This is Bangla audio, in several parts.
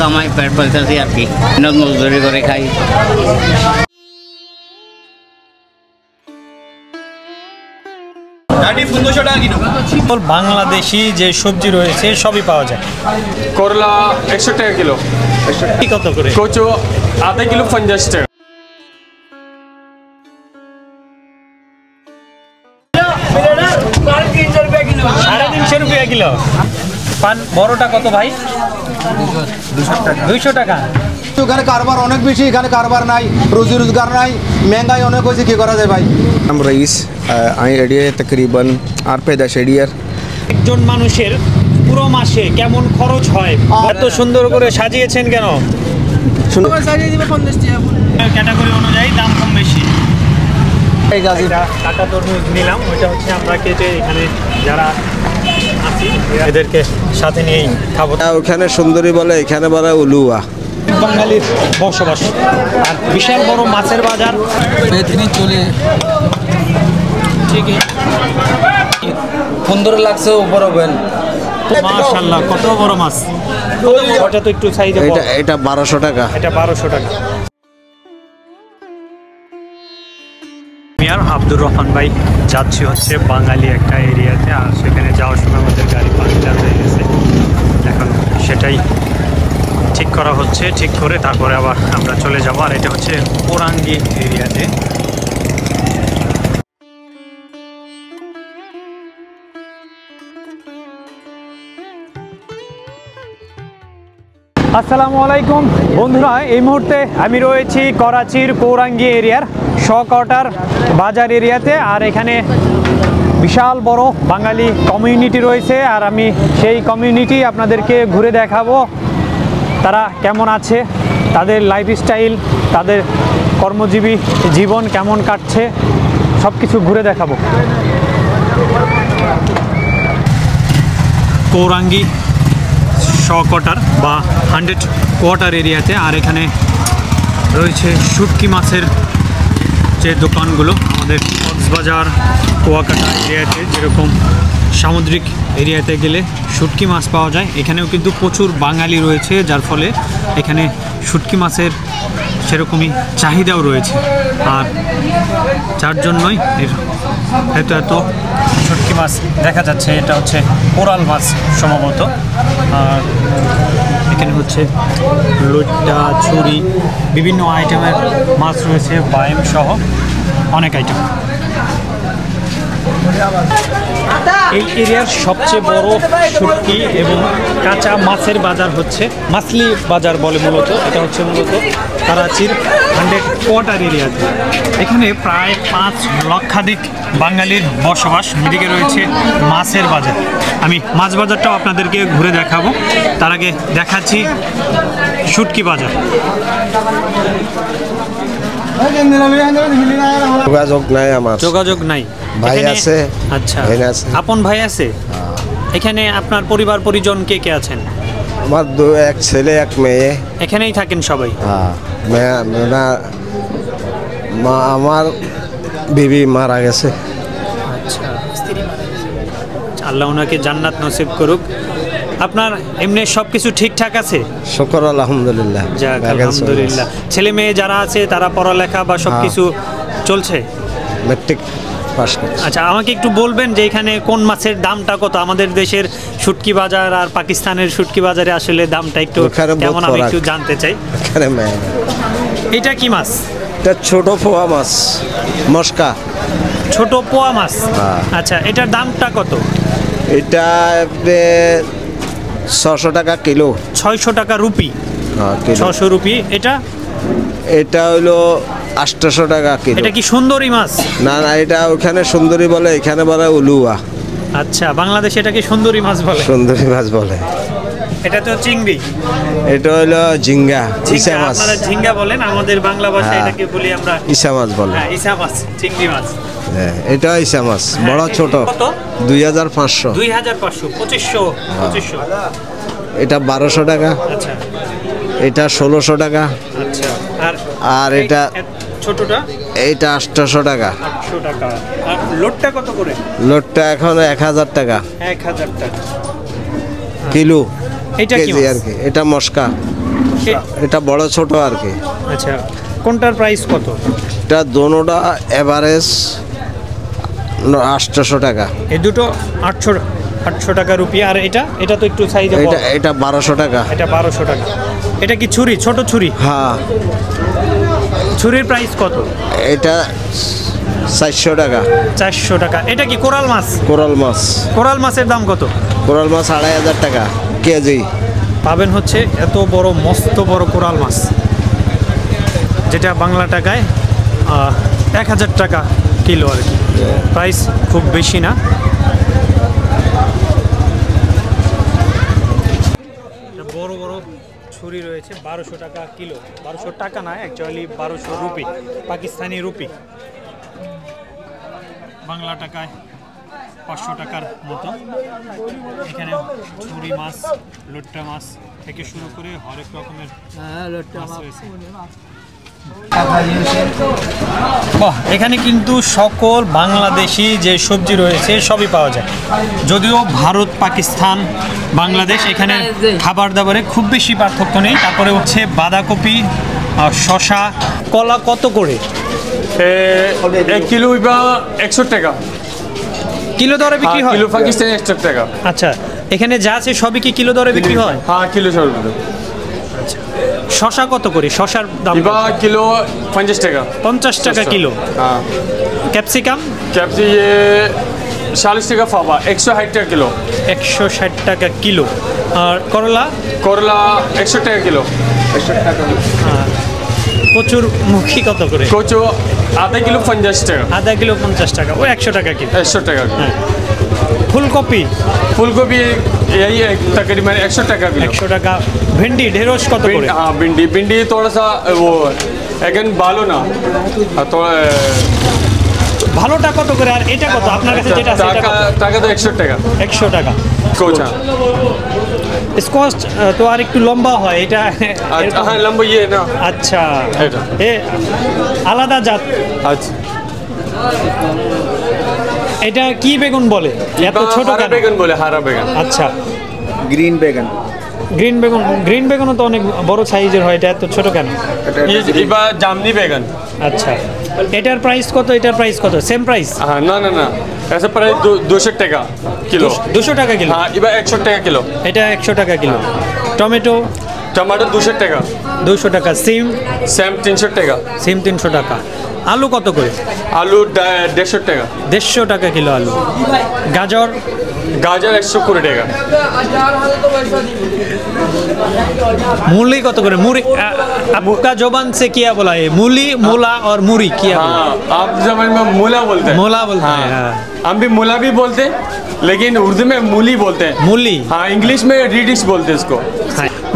কামাই পেট পালতেছি আর কি, মজদুরি করে খাই। বাংলাদেশি যে সবজি রয়েছে সবই পাওয়া যায়। করলা 100 টাকা কিলো, কত করে? কচু আধা কিলো 50 টাকা। ₹350 কিলো। পান বড়টা কত ভাই? 200 টাকা। এখানে কারবার অনেক বেশি, এখানে কারবার নাই, রোজি রোজগার নাই, महंगाई অনেক হয়েছে, কি করা যায় ভাই? हम रईस आई एडिया तकरीबन 8 पैदाश एडियर। একজন মানুষের পুরো মাসে কেমন খরচ হয়? এত সুন্দর করে সাজিয়েছেন কেন? ক্যাটাগরি অনুযায়ী দাম কম বেশি। কাটা তরমুজ নিলাম, ওইটা হচ্ছে আমরা কেটে এখানে যারা আছি এদেরকে সাথে নিয়েই খাবো। ওখানে সুন্দরী বলে, এখানে বলে উলুয়া। বাঙালির বসবাস আর বিশাল বড় মাছের বাজার। চলে ঠিক 15 লাগছে উপর হবেন। মাশাআল্লাহ, কত বড় মাছ! ওটা তো একটু সাইজে বড়। এটা 1200 টাকা। এটা 1200 টাকা। মিয়ার আব্দুর রহমান ভাই যাচ্ছি হচ্ছে বাঙালি একটা এরিয়াতে, আর সেখানে যাওয়ার সময় আমাদের গাড়ি পাংচার হয়ে গেছে। এখন সেটাই ঠিক করা হচ্ছে, ঠিক করে তারপরে আবার আমরা চলে যাব। আর এটা হচ্ছে কোরাঙ্গি এরিয়াতে। আসসালামু আলাইকুম বন্ধুরা, এই মুহূর্তে আমি রয়েছি করাচির কোরাঙ্গি এরিয়ার শকটার বাজার এরিয়াতে। আর এখানে বিশাল বড় বাঙালি কমিউনিটি রয়েছে, আর আমি সেই কমিউনিটি আপনাদেরকে ঘুরে দেখাবো। তারা কেমন আছে, তাদের লাইফস্টাইল, তাদের কর্মজীবী জীবন কেমন কাটছে, সব কিছু ঘুরে দেখাবো। কোরাঙ্গি শকটার বা 100 কোয়ার্টার এরিয়াতে। আর এখানে রয়েছে শুটকি মাছের যে দোকানগুলো, আমাদের কক্সবাজার কুয়াকাটা এরিয়াতে যেরকম সামুদ্রিক এরিয়াতে গেলে শুটকি মাছ পাওয়া যায়, এখানেও কিন্তু প্রচুর বাঙালি রয়েছে, যার ফলে এখানে শুটকি মাছের সেরকমই চাহিদাও রয়েছে। আর যার জন্যই এত শুটকি মাছ দেখা যাচ্ছে। এটা হচ্ছে কোরাল মাছ সম্ভবত। আর এখানে হচ্ছে লইট্টা, ছুরি, বিভিন্ন আইটেমের মাছ রয়েছে, বাইম সহ অনেক আইটেম। এই এরিয়ার সবচেয়ে বড় শুটকি এবং কাঁচা মাছের বাজার হচ্ছে মাছলি বাজার বলে মূলত। এটা হচ্ছে মূলত করাচির 100 কোয়ার্টার এরিয়াতে। এখানে প্রায় 5 লক্ষাধিক বাঙালির বসবাস। এদিকে রয়েছে মাছের বাজার। আমি মাছ বাজারটাও আপনাদেরকে ঘুরে দেখাবো। তার আগে দেখাচ্ছি শুটকি বাজার। যোগাযোগ নাই আমার। যোগাযোগ নাই? ভাই আছে। আচ্ছা, আপন ভাই আছে। এখানে আপনার পরিবার পরিজন কে কে আছেন? আমার এক ছেলে এক মেয়ে। এখানেই থাকেন সবাই? আমার বিবি মারা গেছে। আচ্ছা, আল্লাহ ওনাকে জান্নাত নসিব করুক। আপনার এমনি সব কিছু ঠিকঠাক আছে? শুকর আলহামদুলিল্লাহ। যাক আলহামদুলিল্লাহ। ছেলে মেয়ে যারা আছে তারা পড়ালেখা বা সব কিছু চলছে? মেট্রিক পাস করছে। আচ্ছা, আমাকে একটু বলবেন যে এখানে কোন মাছের দামটা কত? আমাদের দেশের শুটকি বাজার আর পাকিস্তানের শুটকি বাজারে আসলে দামটা একটু কেমন আমি একটু জানতে চাই। এটা কি মাছ? এটা ছোট পোয়া মাছ, মস্কা। ছোট পোয়া মাছ? আচ্ছা, এটার দামটা কত? এটা 600 টাকা কিলো। 600 টাকা রুপি? 600 রুপি। এটা হলো 800 টাকা কিলো। এটা কি সুন্দরী মাছ? না, এটা ওখানে সুন্দরী বলে, এখানে বলে উলুয়া। আচ্ছা, বাংলাদেশে এটাকে সুন্দরী মাছ বলে? সুন্দরী মাছ বলে। এটা তো চিংড়ি। এটা হলো ঝিঙ্গা, ইসা মাছ। আপনারা ঝিঙ্গা বলেন, আমাদের বাংলা ভাষায় এটাকে বলি আমরা ইসা মাছ বলে। হ্যাঁ, ইসা মাছ, চিংড়ি মাছ। হ্যাঁ, এটা ইসা মাছ, বড় ছোট। কত? 2500। 2500, 2500। এটা 1200 টাকা। আচ্ছা, এটা 1600 টাকা। আচ্ছা, আর এটা ছোটটা? এটা 800 টাকা। 800 টাকা। আর লোটটা কত করে? লোটটা এখন 1000 টাকা। 1000 টাকা কিলো। এটা কি আর কি, এটা মস্কা। এটা বড় ছোট আর কি। আচ্ছা, কোনটার প্রাইস কত? এটা দোনোটা এভারেজ 800 টাকা। এই দুটো 800 টাকা রুপি। আর এটা তো একটু সাইজে বড়। এটা 1200 টাকা। এটা 1200 টাকা। এটা কি ছুরি, ছোট ছুরি? হ্যাঁ। ছুরির প্রাইস কত? এটা 400 টাকা। 400 টাকা। এটা কি কোরাল মাছ? কোরাল মাছ। কোরাল মাছের দাম কত? কোরাল মাছ 2500 টাকা কেজি। পাবেন হচ্ছে এত বড় মস্ত বড় কোরাল মাছ, যেটা বাংলা টাকায় 1000 টাকা কিলো আর কি। প্রাইস খুব বেশি না। বড় বড় ছুরি রয়েছে 1200 টাকা কিলো। 1200 টাকা না, actually 1200 rupee, Pakistani rupee. Bangla টাকায় 500 টাকার মতো। এখানে ছুরি মাছ, লোট্টা মাছ থেকে শুরু করে হরেক রকমের মাছ রয়েছে। বাহ, এখানে কিন্তু সকল বাংলাদেশি যে সবজি রয়েছে সবই পাওয়া যায়। যদিও ভারত, পাকিস্তান, বাংলাদেশ, এখানে খাবার দাবারে খুব বেশি পার্থক্য নেই। তারপরে হচ্ছে বাঁধাকপি, শশা, কলা কত করে? 1 কিলো বা 100 টাকা। কিলো দরে বিক্রি হয়? কিলো পাকিস্তানি 100 টাকা। আচ্ছা, এখানে যা আছে সবই কি কিলো দরে বিক্রি হয়? হ্যাঁ, কিলো সব। শশা কত করে? শশার দাম বা কিলো 50 টাকা। 50 টাকা কিলো। হ্যাঁ। ক্যাপসিকাম? ক্যাপসি 40 টাকা পাবা, 160 টাকা কিলো। 160 টাকা কিলো। আর করলা? করলা 100 টাকা কিলো। কচুর মুখী কত করে? কচু আধা কিলো 50 টাকা। আধা কিলো 50 টাকা, ও 100 টাকা কিলো। 100 টাকা। হ্যাঁ। ফুলকপি? ফুলকপি यही तकरीबन 100 টাকা किलो। 100 টাকা। भिंडी ढेरोस कत করে? हाँ, भिंडी थोड़ा सा वो अगेन बालो ना थोड़ा ভালোটা কত করে? আর এটা কত আপনার কাছে যেটা আছে? টাকা তো 100 টাকা। 100 টাকা। কোচা স্কোয়াশ তো আর একটু লম্বা হয় এটা। হ্যাঁ, লম্বা ইয়ে না। আচ্ছা, এটা আলাদা জাত। আচ্ছা, এটা কি বেগুন বলে? এত ছোট কেন? বেগুন বলে, হারা বেগুন। আচ্ছা, গ্রিন বেগুন। গ্রিন বেগুনও তো অনেক বড় সাইজের হয়, এটা এত ছোট কেন? ইবা জামনি বেগুন। আচ্ছা, এটার প্রাইস কত? এটার প্রাইস কত? Same price? হ্যাঁ, না ऐसे प्राइस 200 টাকা কিলো। 200 টাকা কিলো। হ্যাঁ, ইবা 100 টাকা কিলো। এটা 100 টাকা কিলো। টমেটো? টমেটো 200 টাকা। 200 টাকা। সিম? সেম 300 টাকা। সিম 300 টাকা। আলু কত করে? আলু 150 টাকা। 150 টাকা কিলো আলু। গাজর? गाजर 120 টাকা। मूली कत करे? मूली आपका जुबान से क्या बोला है? मूली, मूला और मूरी क्या? हाँ, आप जबान में मूला बोलते हैं। मूला बोलते हैं। हाँ। हम भी मूला भी बोलते हैं, लेकिन उर्दू में मूली बोलते हैं। मूली? हाँ, इंग्लिश में रेडिश बोलते हैं इसको।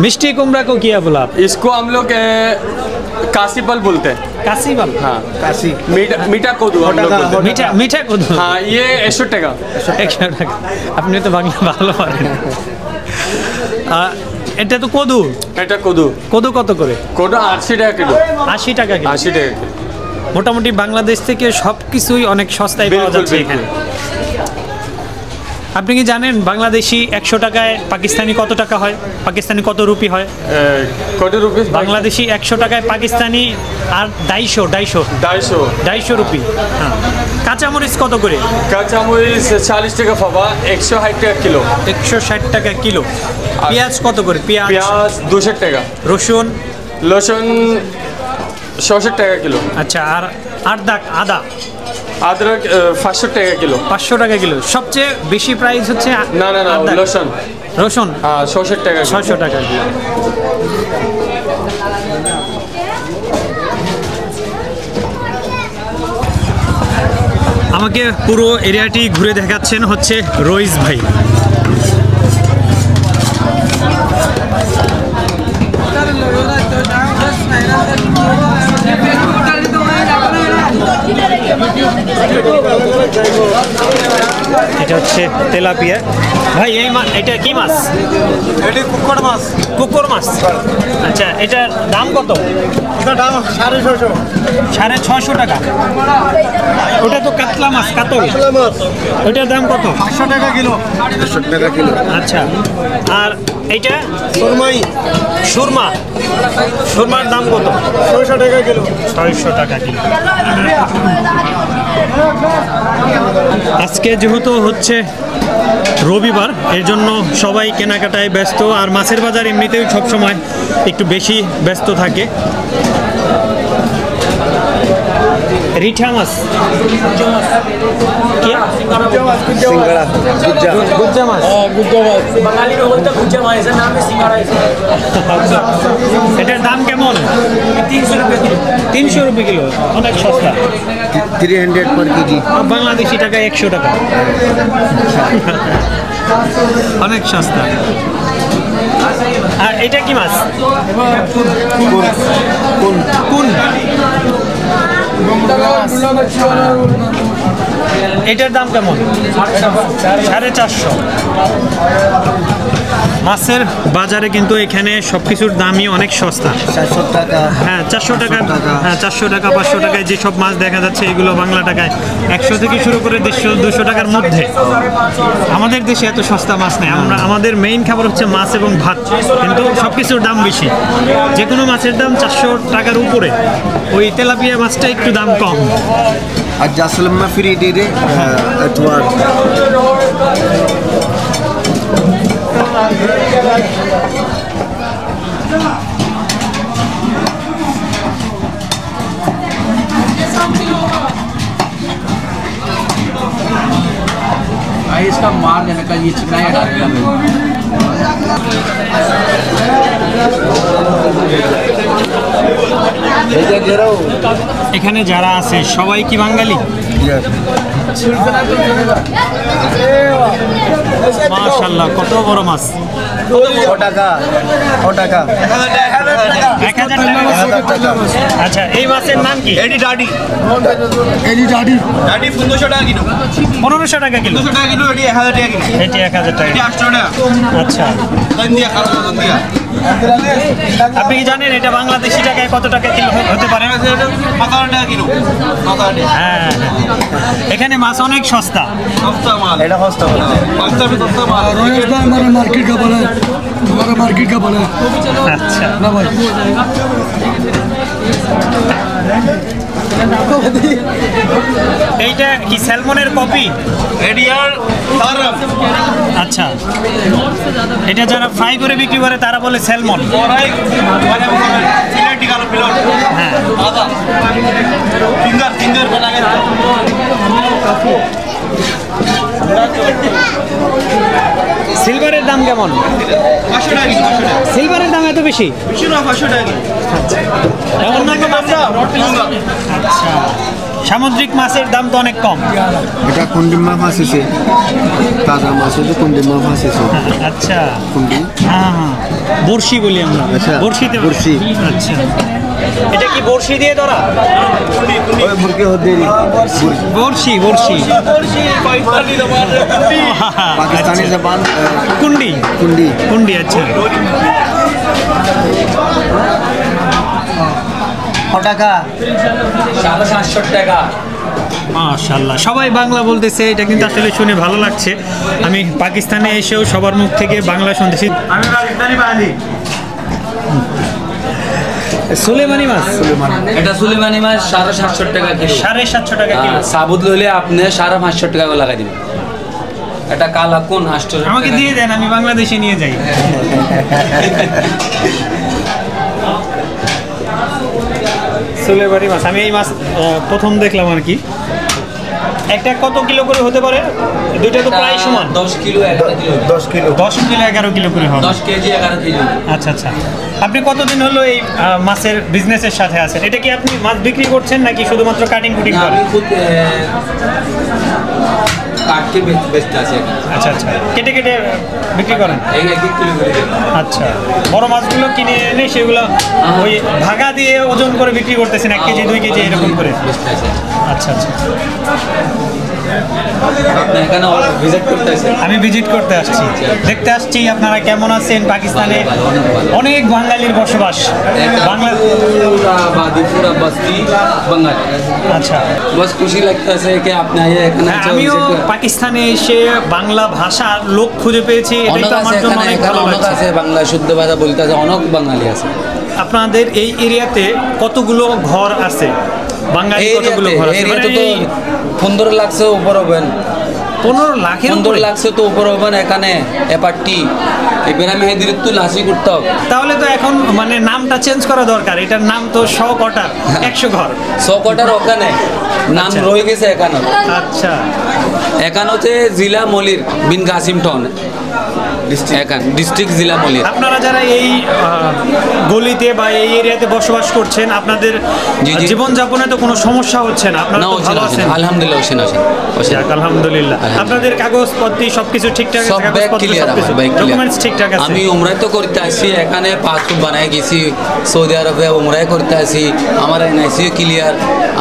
मिष्टी कुमड़ा को क्या बोला? इसको हम लोग कासीफल बोलते हैं। कासीफल? हाँ, कासी मीठा कोदू हम लोग बोलते हैं। मीठा मीठा कोदू। हाँ, ये 100 টাকা। 100 টাকা। আপনি তো বাংলা ভালো পারেন। এটা তো কদু। এটা কদু। কদু কত করে? কদু 80 টাকা কিলো। 80 টাকা কিলো। 80 টাকা কিলো। মোটামুটি বাংলাদেশ থেকে সব কিছুই অনেক সস্তায় পাওয়া যাচ্ছে এখানে। আপনি কি জানেন বাংলাদেশি 100 টাকায় পাকিস্তানি কত টাকা হয়? পাকিস্তানি কত রুপি হয়? কত রুপি? বাংলাদেশি 100 টাকায় পাকিস্তানি আর 250 রুপি। হ্যাঁ। কাঁচামরিচ কত করে? কাঁচামরিচ 40 টাকা পাবা, 160 টাকা কিলো। 160 টাকা কিলো। পেঁয়াজ কত করে? পেঁয়াজ 200 টাকা। রসুন? রসুন 60 টাকা কিলো। আচ্ছা, আর আদা? আদরক 500 টাকা কিলো। 500 টাকা কিলো। সবচেয়ে বেশি প্রাইস হচ্ছে না রসুন। রসুন? হ্যাঁ, 60 টাকা। 600 টাকা কিলো। আমাকে পুরো এরিয়াটি ঘুরে দেখাচ্ছেন হচ্ছে রইস ভাই। এটা হচ্ছে তেলাপিয়া। ভাই এই এটা কি মাছ? এটি কুকুর মাছ। কুকুর মাছ। আচ্ছা, এটার দাম কত? এটার দাম 650। 650 টাকা। ওটা তো কাতলা মাছ, কাতল। ওটার দাম কত? 500 টাকা কিলো। 500 টাকা কিলো। আচ্ছা, আর এইটা সুরমাই। সুরমা। সুরমার দাম কত? 600 টাকা কিলো। 600 টাকা কিলো। আজকে যেহেতু হচ্ছে রবিবার, এর জন্য সবাই কেনাকাটায় ব্যস্ত, আর মাছের বাজার এমনিতেও সবসময় একটু বেশি ব্যস্ত থাকে। রিঠা মাছ, সিঙ্গাড়া, গুজ্জা মাছ। এটার দাম কেমন? 300 রুপি কিলো। অনেক সস্তা। 300 per kg। বাংলাদেশি টাকা 100 টাকা। অনেক সস্তা। আর এটা কি মাছ? কোন? এটার দাম কেমন? 450। মাছের বাজারে কিন্তু এখানে সবকিছুর দামই অনেক সস্তা। 400 টাকা। হ্যাঁ, 400 টাকা। হ্যাঁ, 400 টাকা 500 টাকায় যেসব মাছ দেখা যাচ্ছে এগুলো বাংলা টাকায় 100 থেকে শুরু করে 150-200 টাকার মধ্যে। আমাদের দেশে এত সস্তা মাছ নেই। আমাদের মেইন খাবার হচ্ছে মাছ এবং ভাত, কিন্তু সব কিছুর দাম বেশি। যে কোনো মাছের দাম 400 টাকার উপরে। ওই তেলাপিয়া মাছটা একটু দাম কম। আর জাসলম্মা ফ্রি দে দে এতবার। इसका मार देने का ये चिकना है डालेगा এখানে যারা আছে সবাই কি বাঙালি? মাশাআল্লাহ, কত বড় মাছ। 100 টাকা। 100 টাকা। 1000 টাকা। আচ্ছা, এই মাছের নাম কি? এটি ডাডি। এডি ডাডি। ডাডি 1500 টাকা কিলো। 1500 টাকা কিলো। 1500 টাকা কিলো। এটি 1000 টাকা কিলো। এটি 1000 টাকা। এটি 800 টাকা। আচ্ছা, দন্দিয়া খারাপ দন্দিয়া। আপনি কি জানেন এটা বাংলাদেশি টাকায় কত টাকা কিলো হতে পারে? 5000 টাকা কিলো। 5000 টাকা। হ্যাঁ, এখানে মাছ অনেক সস্তা। সস্তা মাল। এটা সস্তা বলে। সস্তা में सस्ता माल। रोहित भाई हमारा मार्केट का बड़ा है, हमारा मार्केट का बड़ा है আচ্ছা, ना भाई। এইটা কি স্যালমনের কপি? এটি আর সারম। আচ্ছা, এটা যারা ফ্রাই করে বিক্রি করে তারা বলে স্যালমন। ওরাই মানে সিলেটি কালো পিলট। হ্যাঁ, আদা। फिंगर बना के। সিলভারের দাম কেমন? 500 টাকা কিলো। 500 টাকা। সিলভারের দাম এত বেশি? বেশি না, 500 টাকা কিলো। অন্যান্য মাছটা? আচ্ছা, সামুদ্রিক মাছের দাম তো অনেক কম। এটা কুন্ডিমা মাছ আছে। তাজা মাছ আছে কুন্ডিমা মাছ আছে। আচ্ছা, কুন্ডি। হ্যাঁ হ্যাঁ, বড়শি বলি আমরা। আচ্ছা, বড়শিতে। বড়শি। আচ্ছা, এটা কি বড়শি দিয়ে ধরা? ওই মুরগি হদেরি। বড়শি। পাকিস্তানি জবান কুন্ডি। কুন্ডি। আচ্ছা, 100 টাকা। 750 টাকা। মাশাআল্লাহ, সবাই বাংলা বলতেছে, এটা কিন্তু আসলে শুনে ভালো লাগছে। আমি পাকিস্তানে এসেও সবার মুখ থেকে বাংলা শুনতেছি। আমি পাকিস্তানি বাঙালি। সুলেমানি মাছ। এটা সুলেমানি মাছ 750 টাকা কিলো। 750 টাকা কিলো। সাবুত লইলে আপনি 550 টাকা করে লাগাই দিবেন। এটা কালা কোন 800 টাকা। আমাকে দিয়ে দেন, আমি বাংলাদেশে নিয়ে যাই। সুলেমানি মাছ, আমি এই মাছ প্রথম দেখলাম আর কি। একটা কত কিলো করে হতে পারে? দুইটা তো প্রায় সমান। 10 kilo 11 kilo. 10 kilo. 10 kilo 11 kilo করে হবে। 10 কেজি 11 কেজি। আচ্ছা আচ্ছা, আপনি কতদিন হলো এই মাছের বিজনেসের সাথে আছেন? এটা কি আপনি মাছ বিক্রি করছেন নাকি শুধুমাত্র কাটিং কুটিং আমি করেন? খুব কাটকে বেচতে আছে। আচ্ছা আচ্ছা, কেটে কেটে বিক্রি করেন? এই 1 কিলো করে। আচ্ছা, বড় মাছগুলো কিনে এনে সেগুলো ওই ভাগা দিয়ে ওজন করে বিক্রি করতেছেন, 1 কেজি 2 কেজি এরকম করে? বেচতে আছে। আচ্ছা আচ্ছা, আপনি এখানে ভিজিট করতে আসেন। আমি ভিজিট করতে আসছি, দেখতে আসছি আপনারা কেমন আছেন। পাকিস্তানে অনেক বাঙালির বসবাস। বাংলা पूरा बस्ती बंगाल। আচ্ছা, बस खुशी लगता है कि आपने आए এখানে আমিও পাকিস্তানে এসে বাংলা ভাষার লোক খুঁজে পেয়েছি, এটাই তো আমার জন্য অনেক ভালো লাগছে। আছে বাংলা শুদ্ধ ভাষা বলতে আছে, অনেক বাঙালি আছে। আপনাদের এই এরিয়াতে কতগুলো ঘর আছে? বাঙালি কতগুলো ঘর আছে? এরিয়াতে তো 15 লাখের উপর হবেন। 15 লাখের 15 লাখের তো উপর হবেন এখানে এপার্টি। এবারে আমি হেদির তো লাসি করতে হবে। তাহলে তো এখন মানে নামটা চেঞ্জ করা দরকার। এটার নাম তো 100 কোটার 100 ঘর। 100 কোটার ওখানে নাম রয়ে গেছে এখানে। আচ্ছা, এখানে হচ্ছে জিলা মলির বিন কাসিম টাউন ডিস্ট্রিক্ট জিলা মলির। আপনারা যারা এই গলিতে বা এই এরিয়াতে বসবাস করছেন, আপনাদের জীবনযাপনে তো কোনো সমস্যা হচ্ছে না? আপনারা তো ভালো আছেন? আলহামদুলিল্লাহ হোসেন যাক, আলহামদুলিল্লাহ। আপনাদের কাগজপত্র সবকিছু ঠিকঠাক আছে? সব ব্যাগ ক্লিয়ার, ডকুমেন্টস ঠিকঠাক আছে? আমি উমরাই তো করতে আসছি, এখানে পাসপোর্ট বানাই গেছি সৌদি আরবে, উমরাই করতে আসি। আমার এনআইসিও ক্লিয়ার,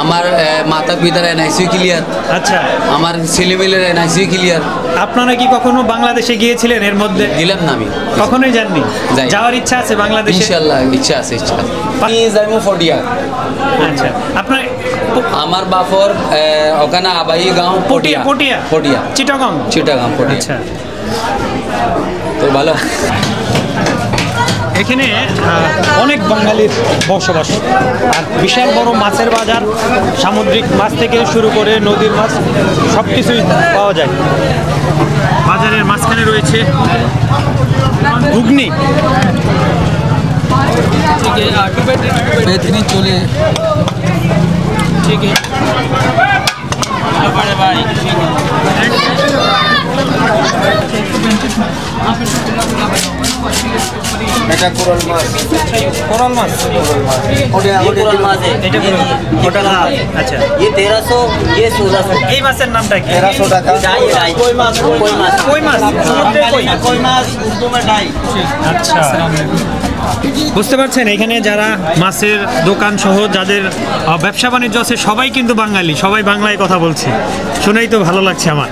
আমার মাতা পিতার এনআইসিও ক্লিয়ার, আচ্ছা, আমার ছেলেমেয়ের এনআইসিও ক্লিয়ার। আপনারা কি কখনো বাংলাদেশে গিয়েছিলেন? এর মধ্যে গেলাম না আমি, কখনোই যাননি? যাওয়ার ইচ্ছা আছে বাংলাদেশে? ইনশাআল্লাহ ইচ্ছা আছে, ইচ্ছা আছে। আমি যাইমু ফটিয়া। আচ্ছা, আপনার আমার বাপর ওখানে আবাই গাঁও পটিয়া। পটিয়া পটিয়া চিটাগাং পটিয়া। আচ্ছা, তো ভালো। এখানে অনেক বাঙালির বসবাস, আর বিশাল বড় মাছের বাজার। সামুদ্রিক মাছ থেকে শুরু করে নদীর মাছ সব কিছুই পাওয়া যায়। বাজারের মাঝখানে রয়েছে ঘুগনি। বেতনি চলে ঠিক আছে ভাই। এটা কোরাল মাছ। কোরাল মাছ, এটা কোরাল মাছ। আচ্ছা, ये 1300, ये 1600। এই মাছের নামটা কি? 1300 টাকা। कोई माछ, कोई माछ, কই মাছ, সমুদ্রের কই। कोई माछ उर्दू में डाई। আচ্ছা, বুঝতে পারছেন এখানে যারা মাছের দোকান সহ যাদের ব্যবসা বাণিজ্য আছে সবাই কিন্তু বাঙালি, সবাই বাংলায় কথা বলছে, শুনেই তো ভালো লাগছে আমার।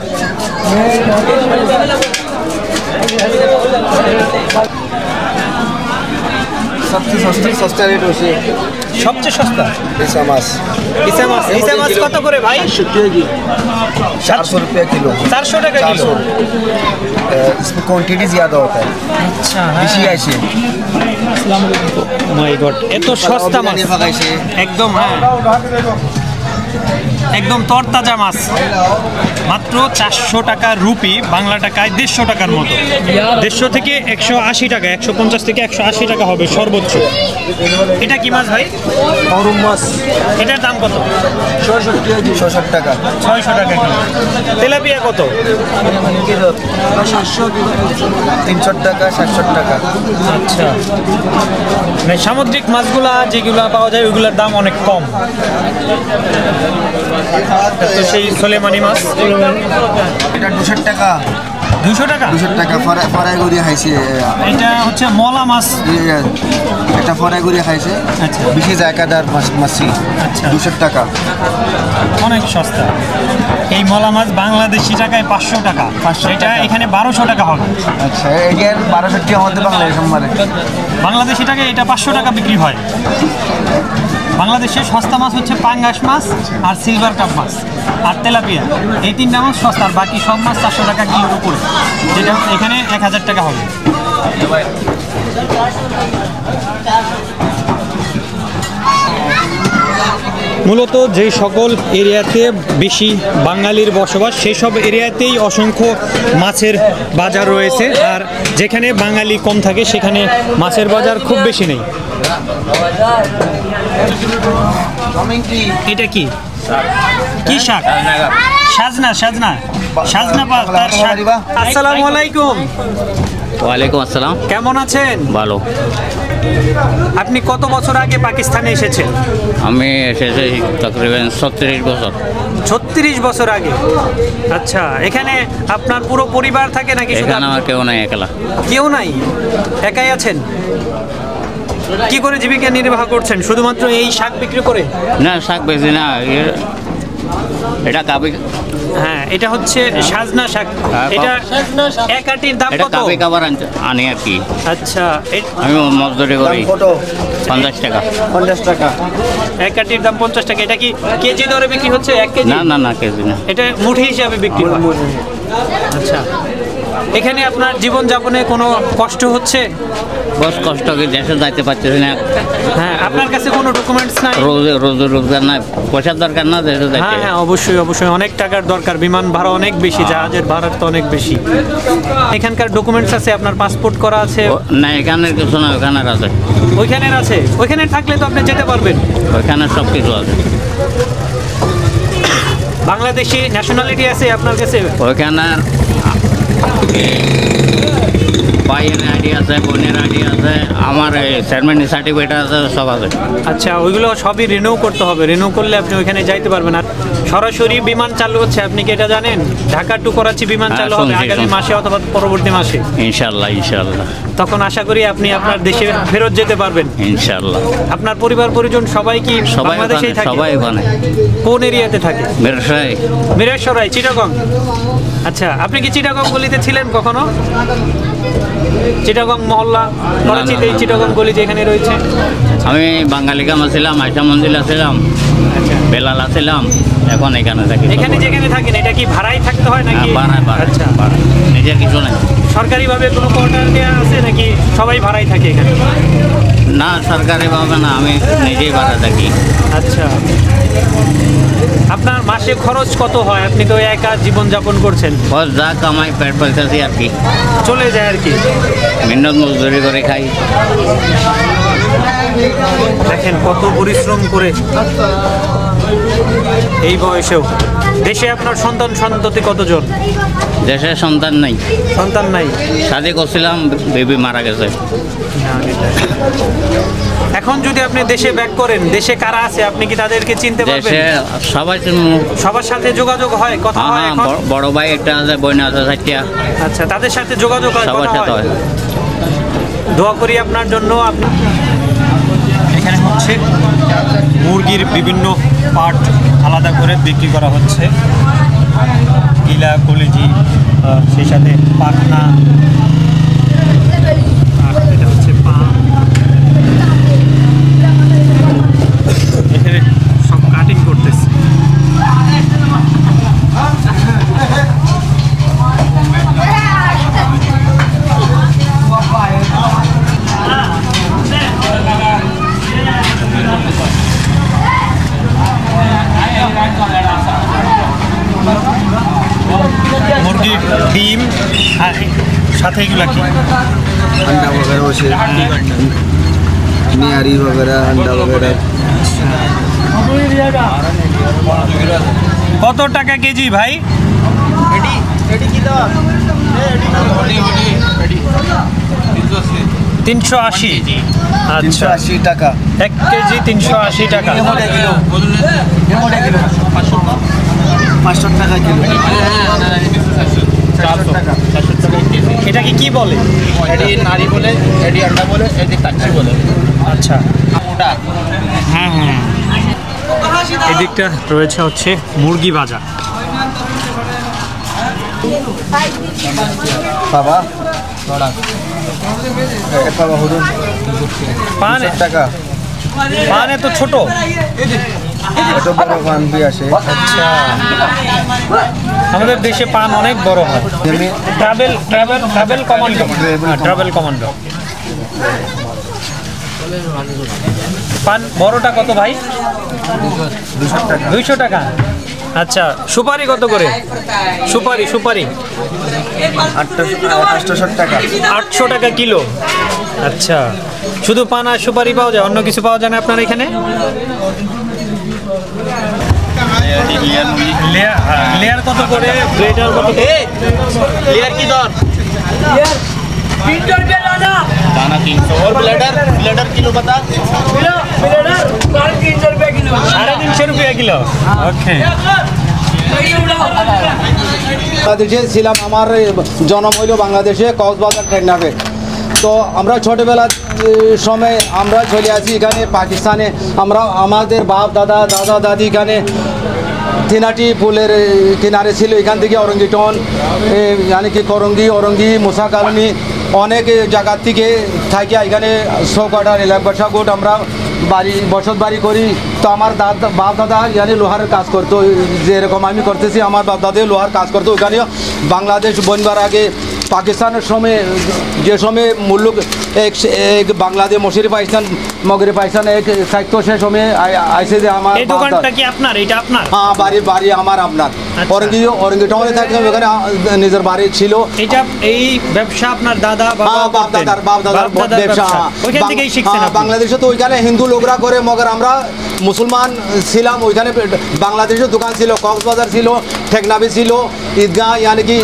সবচেয়ে সস্তা রেট হচ্ছে সবচেয়ে সস্তা ইসা মাছ। ইসা মাছ, ইসা মাছ কত করে ভাই? 400 रुपया किलो। 400 টাকা কিলো। इसमें क्वांटिटी ज़्यादा होता है। আচ্ছা, বেশি আছে। মাই গড, এত সস্তা মাছ ফাগাইছে একদম। হ্যাঁ, একদম তরতাজা মাছ, মাত্র 400 টাকা রুপি, বাংলা টাকায় 150 টাকার মতো। 150 থেকে 180 টাকা, 150 থেকে 180 টাকা হবে সর্বোচ্চ। এটা কি মাছ ভাই? করম মাছ। এটার দাম কত? 660 টাকা। 600 টাকা কিলো। তেলাপিয়া কত? 300 টাকা, 700 টাকা। আচ্ছা, মানে সামুদ্রিক মাছগুলা যেগুলা পাওয়া যায় ওইগুলোর দাম অনেক কম। তো সেই সোলেমানি মাছ এটা 200 টাকা। 200 টাকা? 200 টাকা ফরাই করিয়া খাইছে। এটা হচ্ছে মলা মাছ। এটা ফরাই করিয়া খাইছে। আচ্ছা, বেশি জায়গাদার মাছি। আচ্ছা, 200 টাকা। অনেক সস্তা। এই মলা মাছ বাংলাদেশি টাকায় 500 টাকা। এটা এখানে 1200 টাকা হবে। আচ্ছা, এখানে 1200 টাকা আমাদের বাংলাদেশ সম্মানে। বাংলাদেশি টাকায় এটা 500 টাকা বিক্রি হয়। বাংলাদেশের সস্তা মাছ হচ্ছে পাঙ্গাস মাছ আর সিলভার কাপ মাছ আর তেলাপিয়া, এই তিনটা মাছ সস্তা। আর বাকি সব মাছ 400 টাকা কিলোর উপরে, যেটা এখানে 1000 টাকা হবে। মূলত যে সকল এরিয়াতে বেশি বাঙালির বসবাস সেই সব এরিয়াতেই অসংখ্য মাছের বাজার রয়েছে, আর যেখানে বাঙালি কম থাকে সেখানে মাছের বাজার খুব বেশি নেই। এটা কি কি শাক? সাজনা। সাজনা, সাজনা পাতা তার শাক। আসসালামু আলাইকুম। ওয়ালাইকুম আসসালাম। কেমন আছেন? ভালো। আপনি কত বছর আগে পাকিস্তানে এসেছেন? আমি এসেছি তকরিবান 36 বছর। 36 বছর আগে। আচ্ছা, এখানে আপনার পুরো পরিবার থাকে নাকি? এখানে আমার কেউ নাই, একলা। কেউ নাই, একাই আছেন? কি করে জীবিকা নির্বাহ করছেন? শুধুমাত্র এই শাক বিক্রি করে? না, শাক বেশি না, এটা কাবি, হ্যাঁ এটা হচ্ছে সাজনা শাক। এটা এক আটির দাম এটা কত? কাবি খাবার আনি আর কি। আচ্ছা আমি মজদুরি করি 50 টাকা। 50 টাকা এক আটির দাম 50 টাকা। এটা কি কেজি দরে বিক্রি হচ্ছে? 1 কেজি? না কেজি না, এটা মুঠি হিসাবে বিক্রি হয়। আচ্ছা, এখানে আপনার জীবনযাপনে কোনো কষ্ট হচ্ছে? বস কষ্ট কি, দেশে যাইতে পারতেছি না। হ্যাঁ, আপনার কাছে কোনো ডকুমেন্টস নাই? রোজগার নাই, পয়সার দরকার না দেশে যাইতে। হ্যাঁ হ্যাঁ, অবশ্যই অবশ্যই, অনেক টাকার দরকার। বিমান ভাড়া অনেক বেশি, জাহাজের ভাড়া তো অনেক বেশি। এখানকার ডকুমেন্টস আছে? আপনার পাসপোর্ট করা আছে? না, এখানের কিছু না, ওখানের আছে। ওইখানের আছে? ওইখানে থাকলে তো আপনি যেতে পারবেন। ওইখানে সব কিছু আছে। বাংলাদেশি ন্যাশনালিটি আছে আপনার কাছে? ওইখানে ভাইয়ের আইডি আছে, বোনের আইডি আছে, আমার চেয়ারম্যানের সার্টিফিকেট আছে, সব আছে। আচ্ছা, ওইগুলো সবই রিনিউ করতে হবে। রিনিউ করলে আপনি ওইখানে যাইতে পারবেন। আর সরাসরি বিমান চালু হচ্ছে, আপনি কি এটা জানেন? ঢাকা টু করাচি বিমান চালু হবে আগামী মাসে অথবা পরবর্তী মাসে। ইনশাল্লাহ ইনশাল্লাহ। তখন আশা করি আপনি আপনার দেশে ফেরত যেতে পারবেন ইনশাল্লাহ। আপনার পরিবার পরিজন সবাই কি বাংলাদেশেই থাকে? সবাই ওখানে। কোন এরিয়াতে থাকে? মিরসরাই। মিরসরাই, চিটাগং। আচ্ছা, আপনি কি চিটাগং গলিতে ছিলেন কখনো? চিটাগং মহল্লা, করাচিতে এই চিটাগং গলি যেখানে রয়েছে? আমি বাঙালি কামা ছিলাম, আয়সা মন্দির ছিলাম, বেলাল ছিলাম, এখন এখানে থাকি। এখানে যেখানে থাকেন এটা কি ভাড়াই থাকতে হয় নাকি? আচ্ছা, নিজের কিছু নাই। সরকারিভাবে কোনো কোয়ার্টার দেওয়া আছে নাকি সবাই ভাড়াই থাকে এখানে? না, সরকারিভাবে না, আমি নিজেই ভাড়া থাকি। আচ্ছা, আপনার মাসে খরচ কত হয়? আপনি তো একা জীবনযাপন করছেন। বস যা কামাই পেট পাইতেছি আর কি, চলে যায় আর কি। মেহনত মজদুরি করে খাই। দেখেন কত পরিশ্রম করে এই বয়সেও। দেশে আপনার সন্তান সন্ততি কতজন? দেশে সন্তান নাই। সন্তান নাই? শাদি করছিলাম, বেবি মারা গেছে। এখন যদি আপনি দেশে ব্যাক করেন, দেশে কারা আছে আপনি কি তাদেরকে চিনতে পারবেন? দেশে সবাই সবার সাথে যোগাযোগ হয়, কথা হয় এখন? বড় ভাই একটা আছে, বোন আছে 4টা। আচ্ছা, তাদের সাথে যোগাযোগ হয়, সবার কথা সাথে হয়? হয়। দোয়া করি আপনার জন্য। আপনি এখানে হচ্ছে মুরগির বিভিন্ন পার্ট আলাদা করে বিক্রি করা হচ্ছে। গিলা, কলিজি, সেই সাথে পাখনা, এটা হচ্ছে পা। এখানে সব কাটিং করতেছে। মুরগির ডিম আর সাথে এগুলা কি? अंडा वगैरह वैसे नियारी वगैरह अंडा वगैरह। কত টাকা কেজি ভাই? 380। আচ্ছা, 380 টাকা 1 কেজি 380 টাকা। 500 টাকা কিলো। 400 টাকা। এটাকে কি বলে? এডি নারী বলে, এডি আন্ডা বলে, এডি কাচ্চি বলে। আচ্ছা, ওটা হ্যাঁ হ্যাঁ। এদিকটা রয়েছে হচ্ছে মুরগি ভাজা। বাবা বড়া এক বাবা হুদুন পান টাকা। পান এত ছোট? এত বড় পান বি আসে। আচ্ছা, আমাদের দেশে পান অনেক বড় হয়। Travel commando. ট্রাভেল কমান্ডো পান বড়টা কত ভাই? 200 টাকা। আচ্ছা, সুপারি কত করে? সুপারি 800 টাকা। 800 টাকা কিলো। আচ্ছা, শুধু পান আর সুপারি পাওয়া যায়, অন্য কিছু পাওয়া যায় না আপনার এখানে? লেয়ার কত করে? ব্লেডার কত করে? লেয়ার কি দর? दाना 300 और ब्लेडर किलो बता। ₹350 কিলো। ওকে। বাংলাদেশে ছিলাম, আমার জন্ম হইল বাংলাদেশে, কক্সবাজার টেকনাফে। তো আমরা ছোটোবেলার সময় আমরা চলে আসি এখানে পাকিস্তানে। আমরা আমাদের বাপ দাদা দাদা দাদি এখানে তিনাটি পুলের কিনারে ছিল। এখান থেকে অরঙ্গিটন মানে কি করঙ্গি অরঙ্গি মুসা কলোনি অনেক জায়গার থেকে থাকি এখানে চৌকাটার এলাকা গোট আমরা বাড়ি বসত বাড়ি করি। তো আমার বাপ দাদা ইয়ানি লোহারের কাজ করতো, যেরকম আমি করতেছি আমার বাপ দাদা লোহার কাজ করতো। ওখানে বাংলাদেশ বনবার আগে পাকিস্তানের সময় যে সময় মুল্লুক এক বাংলাদেশ মশির পাকিস্তান মগরে পাকিস্তান এক থাকতো সে সময় আইসে যে আমার এই দোকানটা কি আপনার? এটা আপনার? হ্যাঁ, বাড়ি আমার আপনার অরঙ্গি টাউনে থাকতাম, ওখানে নিজের বাড়ি ছিল। এটা এই ব্যবসা আপনার দাদা বাপ দাদার ব্যবসা ওইখান থেকেই শিখছেন আপনি? বাংলাদেশে তো ওইখানে হিন্দু লোকরা করে, মগর আমরা মুসলমান ছিলাম। ওইখানে বাংলাদেশের দোকান ছিল, কক্সবাজার ছিল, টেকনাফি ছিল, ঈদগাহ ইয়ানি কি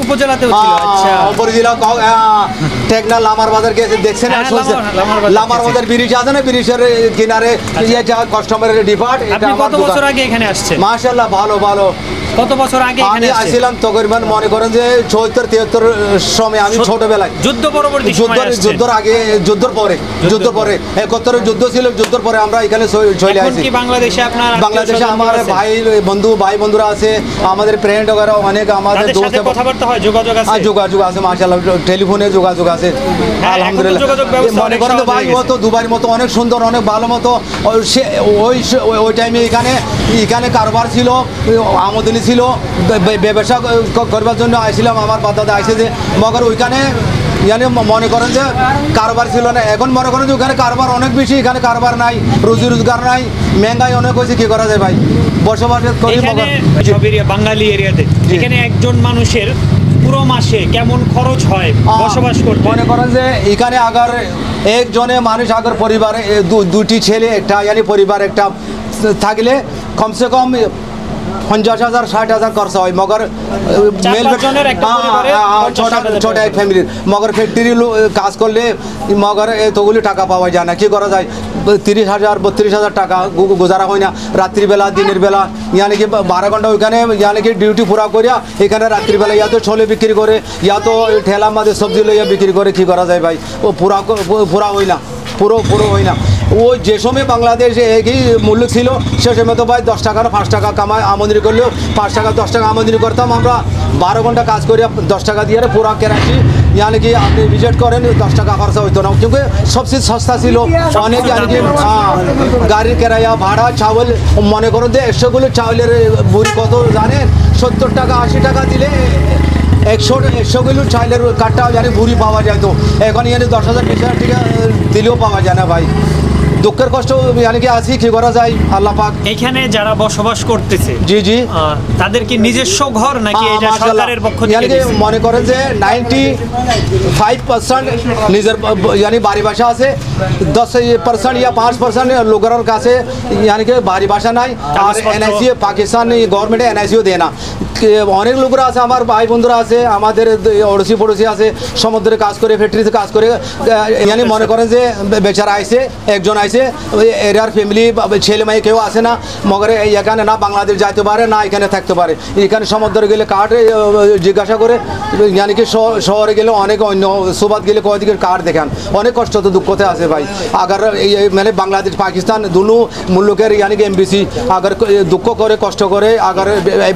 উপজেলাতেও ছিল। আচ্ছা, উপজেলা টেকনা লামার বাজার গেছে দেখছেন? লামার বাজার ব্রিজ আছে না, ব্রিজের কিনারে কাস্টমারের ডিপার্ট। আপনি কত বছর আগে এখানে আসছেন? মাশাআল্লাহ, ভালো। কত বছর আগে এখানে আসছিলাম? তকরিবান মনে করেন যে 74-73 সময়, আমি ছোটবেলায়। যুদ্ধ পরবর্তী সময় আসছেন? যুদ্ধের আগে, যুদ্ধের পরে 71 যুদ্ধ ছিল, যুদ্ধের পরে আমরা এখানে চলে আসি। কি বাংলাদেশে আপনার? বাংলাদেশে আমার ভাই বন্ধুরা আছে, আমাদের ফ্রেন্ড ওরা অনেক, আমাদের দোস্ত, কথাবার্তা হয়, যোগাযোগ আছে? যোগাযোগ আছে মাশাআল্লাহ, টেলিফোনে যোগাযোগ আছে আলহামদুলিল্লাহ। মনে করেন ভাই ও তো দুবাইয়ের মতো অনেক সুন্দর, অনেক ভালো মতো। ওই টাইমে এখানে কারবার ছিল, আমদানি ছিল, ব্যবসা করবার জন্য আসছিলাম। আমার বাচ্চাদের আসে যে মগর ওইখানে ইয়ানি মনে করেন যে কারবার ছিল না। এখন মনে করেন যে ওখানে কারবার অনেক বেশি, এখানে কারবার নাই, রুজি রোজগার নাই, মেহঙ্গাই অনেক হয়েছে। কি করা যায় ভাই, বসবাস করি বাঙালি এরিয়াতে। এখানে একজন মানুষের পুরো মাসে কেমন খরচ হয় বসবাস করতে? মনে করেন যে এখানে আগার একজনে মানুষ আগার পরিবারে দুটি ছেলে একটা ইয়ানি পরিবার একটা থাকলে কমসে কম 50,000 60,000 খরচা হয়। মগর ছোট এক ফ্যামিলির মগর ফ্যাক্টরি কাজ করলে মগর এতগুলি টাকা পাওয়া যায় না। কি করা যায়, 30,000 32,000 টাকা গুজারা হয় না। রাত্রিবেলা দিনের বেলা ইয়ানি কি 12 ঘন্টা ওইখানে ইয়ানি কি ডিউটি পুরা করিয়া এখানে রাত্রিবেলা ইয়া তো ছোলে বিক্রি করে, ইয়া তো ঠেলা মাঝে সবজি লইয়া বিক্রি করে। কি করা যায় ভাই, ও পুরা হয় না, পুরো হয় না। ওই যে সময় বাংলাদেশে একই মূল্য ছিল সে সময় তো ভাই 10 টাকা না 5 টাকা কামাই আমদানি করলেও 5 টাকা 10 টাকা আমদানি করতাম আমরা। 12 ঘন্টা কাজ করি 10 টাকা দিয়ে পুরা কেরাচি यानी कि আপনি ভিজিট করেন 10 টাকা খরচা হইতো না, क्योंकि সবচেয়ে সস্তা ছিল অনেক। यानी कि গাড়ির কেরায়া ভাড়া চাউল মনে করুন যে 100 কিলো চাউলের বুড়ি কত জানেন, 70 টাকা 80 টাকা দিলে 100 কিলো চাউলের কাঠটা यानी বুড়ি পাওয়া যায়। তো এখন यानी 10,000 20,000 টাকা দিলেও পাওয়া যায় না ভাই। দুঃখের কষ্ট यानी कि আসি কি করা যায় আল্লাহ পাক। এখানে যারা বসবাস করতেছে জি তাদের কি নিজস্ব ঘর নাকি এটা সরকারের পক্ষ থেকে দিয়েছে? মনে করেন যে 95% নিজের यानी বাড়ি বাসা আছে, 10% या 5% লোকের কাছে यानी कि বাড়ি বাসা নাই। আর এনআইসি পাকিস্তান গভর্নমেন্ট এনআইসিও দেয় না। অনেক লোকরা আছে, আমার ভাই বন্ধুরা আছে, আমাদের অড়শি পড়োশি আছে, সমুদ্রে কাজ করে ফ্যাক্টরিতে কাজ করে यानी মনে করেন যে বেচারা আইছে, একজন আইছে, এরিয়ার ফ্যামিলি ছেলে মেয়ে কেউ আসে না। মগরে এখানে না বাংলাদেশ যাইতে পারে না এখানে থাকতে পারে। এখানে সমুদ্রে গেলে কার্ড জিজ্ঞাসা করে, यानी कि শহরে গেলে অনেক অন্য সুবাদ গেলে কয়েকদিকে কার্ড দেখান। অনেক কষ্ট তো দুঃখতে আছে ভাই। আগার মানে বাংলাদেশ পাকিস্তান দুনো মুল্লুকের यानी कि এমবিসি আগার দুঃখ করে কষ্ট করে আগার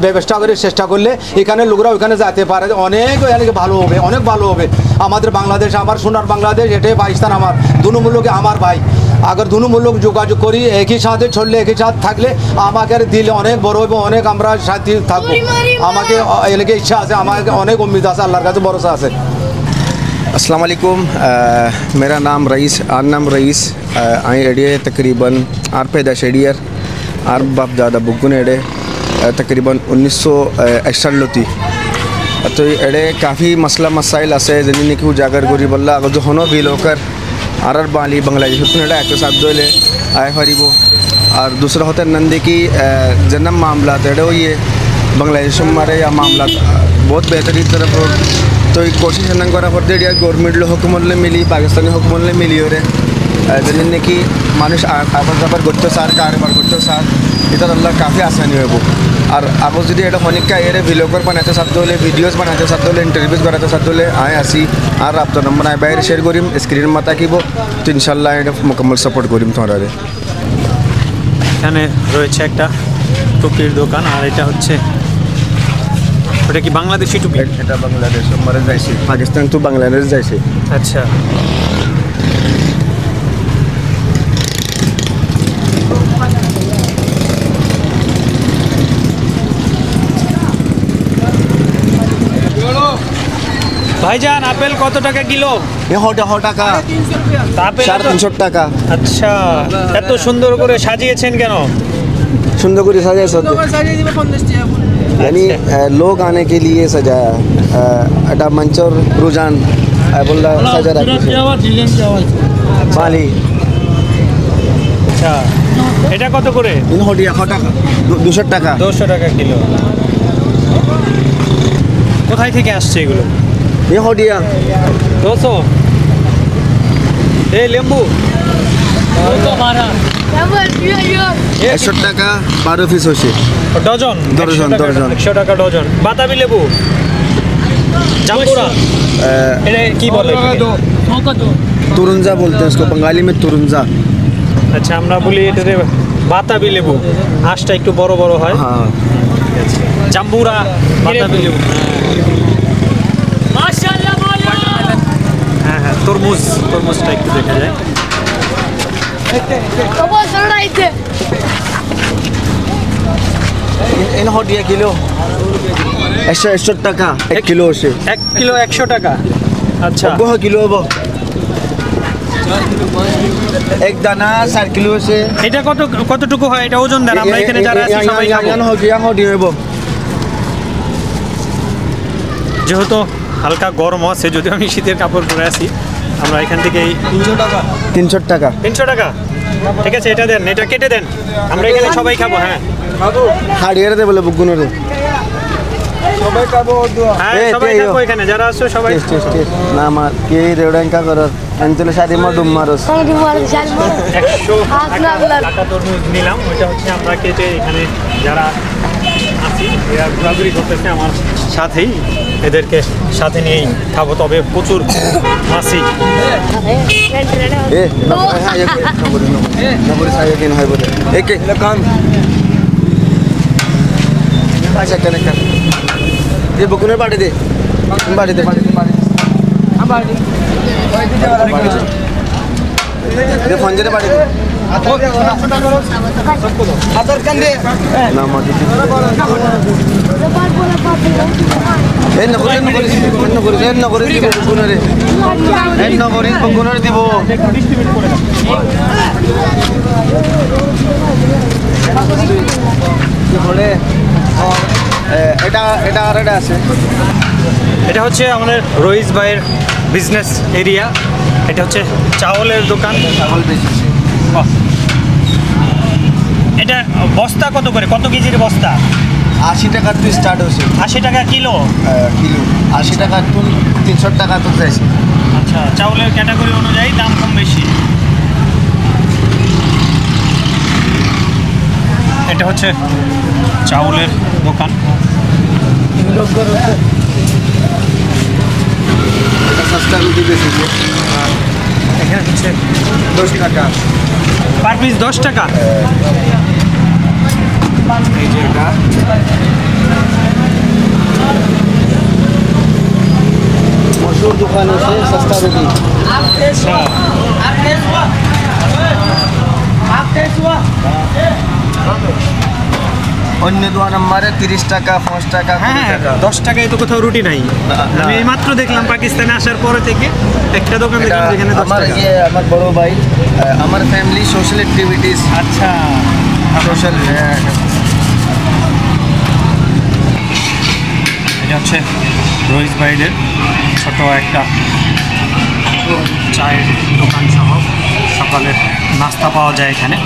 ব্যবস্থা করে চেষ্টা করলে এখানে লোকরা ওইখানে যেতে পারে, অনেক यानी कि ভালো হবে, অনেক ভালো হবে। আমাদের বাংলাদেশ আমার সোনার বাংলাদেশ, এটাই পাকিস্তান আমার, দুনো মুল্লুকে আমার ভাই। अगर दोनों मुल्क যোগাযোগ করি একই সাথে ছড়লে একই সাথে থাকলে আমাকে দিলে অনেক বড় হবে, অনেক আমরা সাথে থাকবো। আমাকে এলাকে ইচ্ছা আছে, আমাকে অনেক উম্मीद আছে, আল্লাহর কাছে ভরসা আছে। अस्सलाम वालेकुम, मेरा नाम रईस आर नाम रईस आई एडिया तकरीबन आर पैदाश एडियर आर बाप दादा बुगुन एडे तकरीबन 1961 लोती। तो एडे काफ़ी मसला मसाइल आसे जनी कि उजागर करी बल्ला अगर जो हनो भी लोकर आर बाली बांग्लादेश एडे एक साथ दोले आए हरीबो। और दूसरा होता है नंदे की जन्म मामला एडे वो ये बांग्लादेश हमारे या मामला बहुत बेहतरीन तरफ। तो एक कोशिश करा पड़ते गवर्नमेंट हुकूमत मिली, पाकिस्तानी हुकूमत मिली और जन की मानुष आबर जाबर करते सार कारबार करते सार इधर अल्लाह काफ़ी आसानी है वो। और अब जो ये हनिका ये व्लॉगर बनाते साथ दोले, वीडियोस बनाते साथ दोले, इंटरव्यूज कराते साथ दोले आए आसी और आप तो नंबर आए बाहर शेयर करीम स्क्रीन माता की वो। तो इंशाल्लाह ये मुकम्मल सपोर्ट करीम थोड़ा এখানে রয়েছে একটা টুপির দোকান। আর এটা হচ্ছে, ওটা কি বাংলাদেশি টুপি? এটা বাংলাদেশ মারে যাইছে, পাকিস্তান তো বাংলাদেশ যাইছে। আচ্ছা, ভাইজান আপেল কত টাকা কিলো? এ টাকা, আপেল 350 টাকা। আচ্ছা, এত সুন্দর করে সাজিয়েছেন কেন? सुंदर को सजाया सब यानी लोग आने के लिए सजाया अटा मंचर रुझान बोल रहा सजा बाली। আচ্ছা, এটা কত করে? इन होटिया टाका 200 টাকা। 200 টাকা কিলো। কোথায় থেকে আসছে এগুলো? ये होटिया 200। এই লেম্বু 100 টাকা 12 পিস হচ্ছে ডজন। ডজন 100 টাকা ডজন। বাতাবি লেবু, জাম্বুরা, এটা কি বলে? तुरुंजा बोलते हैं इसको बंगाली में तुरुंजा। আচ্ছা, আমরা বলি এটাতে বাতাবি লেবু, আঁশটা একটু বড় বড় হয়। हाँ জাম্বুরা, বাতাবি লেবু। হ্যাঁ হ্যাঁ, তরমুজটা একটু দেখা যায়। इन होटिया किलो 100 টাকা 1 কিলো হচ্ছে। 1 কিলো 100 টাকা। আচ্ছা, বহু কিলো হবো, এক দানা 4 কিলো হচ্ছে। এটা কতটুকু হয়? এটা ওজন দেন, আমরা এখানে যারা আছি সবাই খাবো। যেহেতু হালকা গরম আছে, যদিও আমি শীতের কাপড় পরে আছি, আমরা এখান থেকে 300 টাকা 300 টাকা। ঠিক আছে, এটা দেন, এটা কেটে দেন, আমরা এখানে সবাই খাবো। হ্যাঁ হাড়িয়ারে দে বলে বুকুনো রে সবাই খাবো। হ্যাঁ সবাই খাবো, এখানে যারা আছে সবাই। না মা কে রেডাঙ্কা করর এনতলে শাদি মা ডুম মারস 100 টাকা তরমুজ নিলাম। ওইটা হচ্ছে আমরা কেটে এখানে যারা আছি এরা ঘোরাঘুরি করতেছে আমার সাথেই, এদেরকে সাথে নিয়েই খাবো। তবে প্রচুর মাছি। এ হ্যাঁ নম্বরে সাইয়া কেন হয় বলে একে কাম আচ্ছা কেন কাম ये बुकुने बाड़ी दे ये फंजरे बाड़ी दे हातर कन दे ना माटी ए नगरी बुकुने रे बुकुने দিব বলে এটা হচ্ছে আমাদের রইস ভাইয়ের বিজনেস এরিয়া। এটা হচ্ছে চাউলের দোকান। এটা বস্তা কত করে? কত কেজির বস্তা? 80 টাকা তো স্টার্ট হচ্ছে। 80 টাকা কিলো? কিলো 80 টাকা তো 300 টাকা তো যাইছে। আচ্ছা, চাউলের ক্যাটাগরি অনুযায়ী দাম কম বেশি। এটা হচ্ছে চাউলের দোকান। সস্তা রুটি বেশি এখানে হচ্ছে 10 টাকা পার পিস 10 টাকা। এই যে এটা মশহুর দোকান আছে সস্তা রুটি। আচ্ছা, অন্য দোকান আমারে 30 টাকা 5 টাকা 20 টাকা। 10 টাকায় তো কোথাও রুটি নাই। আমি এই মাত্র দেখলাম পাকিস্তানে আসার পরে থেকে একটা দোকান দেখলাম যেখানে 10 টাকা। আমার বড় ভাই, আমার ফ্যামিলি সোশ্যাল অ্যাক্টিভিটিস। আচ্ছা, সোশ্যাল এটা হচ্ছে রইস ভাইদের ছোট একটা চায়ের দোকান সহ সকালের নাস্তা পাওয়া যায় এখানে।